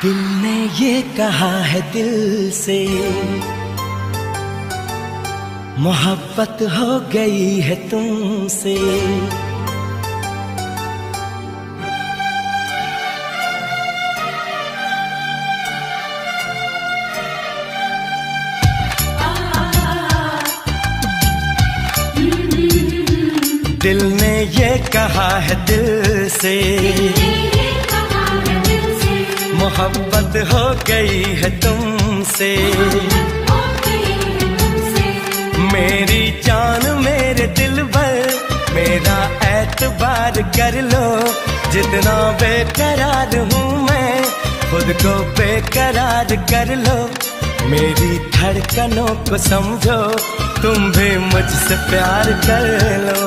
दिल ने ये कहा है दिल से, मोहब्बत हो गई है तुमसे। दिल ने ये कहा है दिल से, मोहब्बत हो गई है तुमसे। मेरी जान मेरे दिल भर, मेरा एतबार कर लो। जितना बेकरार हूँ मैं, खुद को बेकरार कर लो। मेरी धड़कनों को समझो, तुम भी मुझसे प्यार कर लो।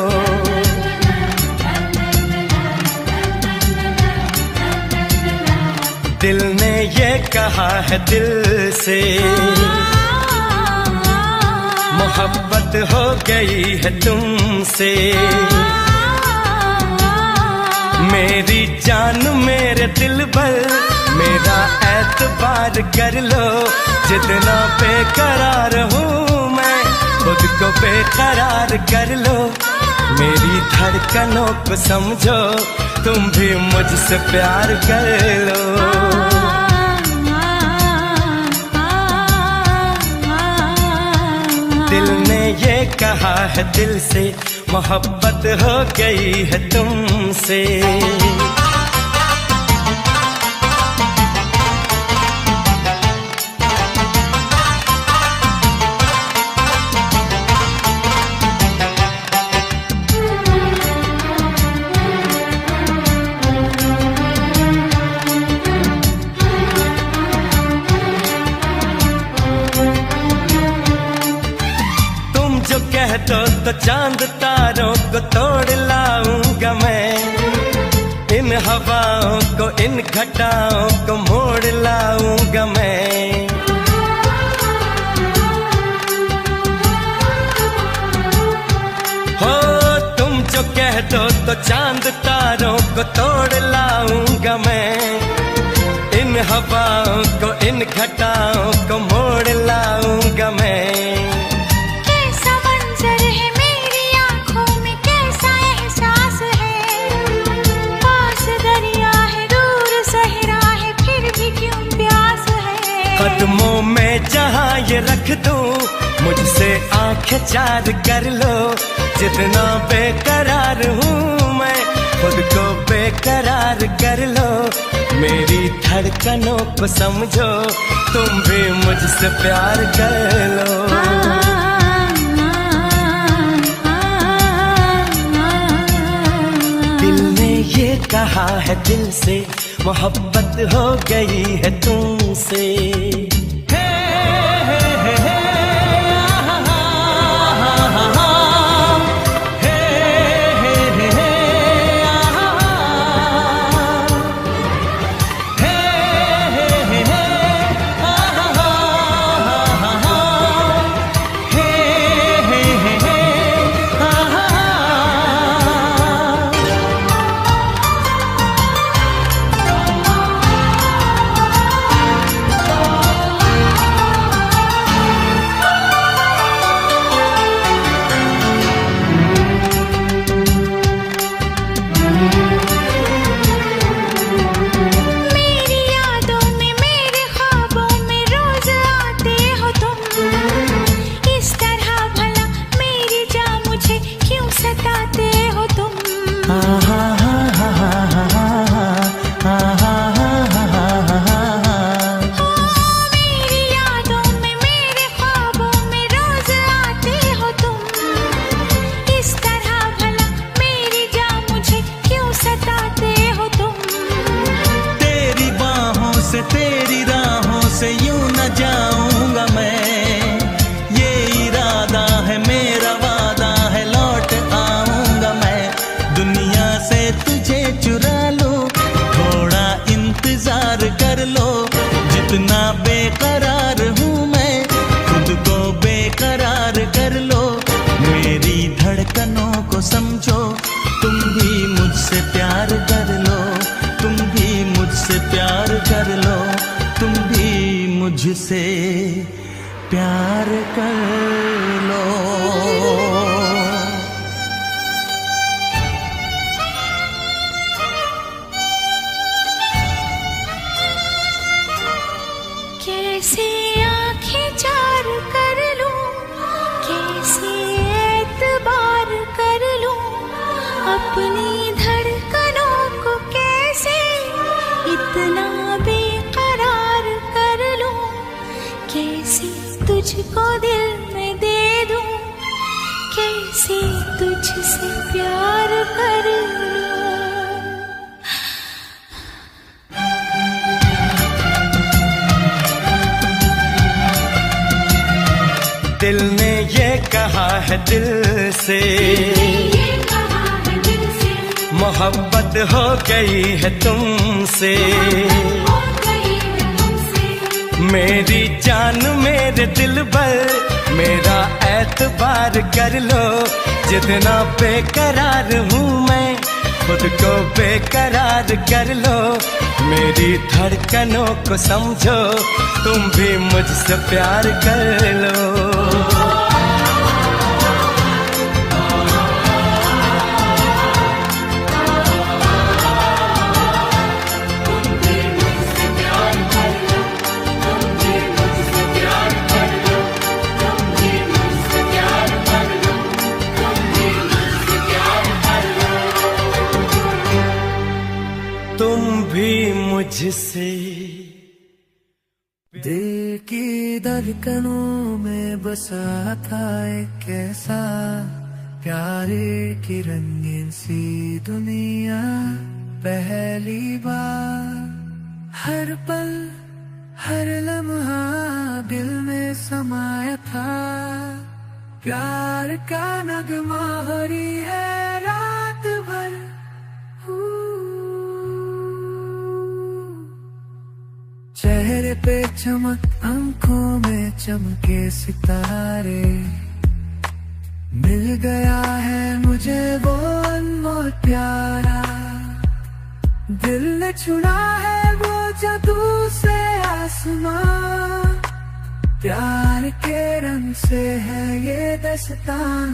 दिल ने ये कहा है दिल से, मोहब्बत हो गई है तुमसे। मेरी जान मेरे दिल भर, मेरा एतबार कर लो। जितना बेकरार हूँ मैं, खुद को बेकरार कर लो। मेरी धड़कनों को समझो, तुम भी मुझसे प्यार कर लो। दिल ने ये कहा है दिल से, मोहब्बत हो गई है तुमसे। जो कह दो तो चांद तारों को तोड़ लाऊंगा मैं। इन हवाओं को, इन घटाओं को मोड़ लाऊंगा मैं। हो तुम जो कह दो तो चांद तारों को तोड़ लाऊंगा मैं। इन हवाओं को, इन घटाओं को मोड़ लाऊंगा मैं। कदमों में जहाँ ये रख दूं, मुझसे आंखें चार कर लो। जितना बेकरार हूँ मैं, खुद को बेकरार कर लो। मेरी धड़कनों को समझो, तुम भी मुझसे प्यार कर लो। दिल ने ये कहा है दिल से, मोहब्बत हो गई है तुमसे। मुझसे प्यार कर लो। कैसे आंखें चार कर लूं, कैसे एतबार कर लूं, अपनी धड़कनों को कैसे इतना बेकरार कर लूं, कैसे तुझको दिल में दे दूं, कैसे तुझसे प्यार कर लूं। दिल ने ये कहा है दिल से, मोहब्बत हो गई है तुमसे। मेरी जान मेरे दिल पर मेरा एतबार कर लो, जितना बेकरार हूँ मैं खुद को बेकरार कर लो। मेरी धड़कनों को समझो, तुम भी मुझसे प्यार कर लो। तुम भी मुझसे। दिल की धड़कनों में बसा था एक ऐसा प्यारे की रंगीन सी दुनिया। पहली बार हर पल हर लम्हा दिल में समाया था। प्यार का नगमा हो रही है रात भर। चेहरे पे चमक, आंखों में चमके सितारे। मिल गया है मुझे वो अनमोल प्यारा। दिल ने चुना है वो जादू से आसमां। प्यार के रंग से है ये दास्तां।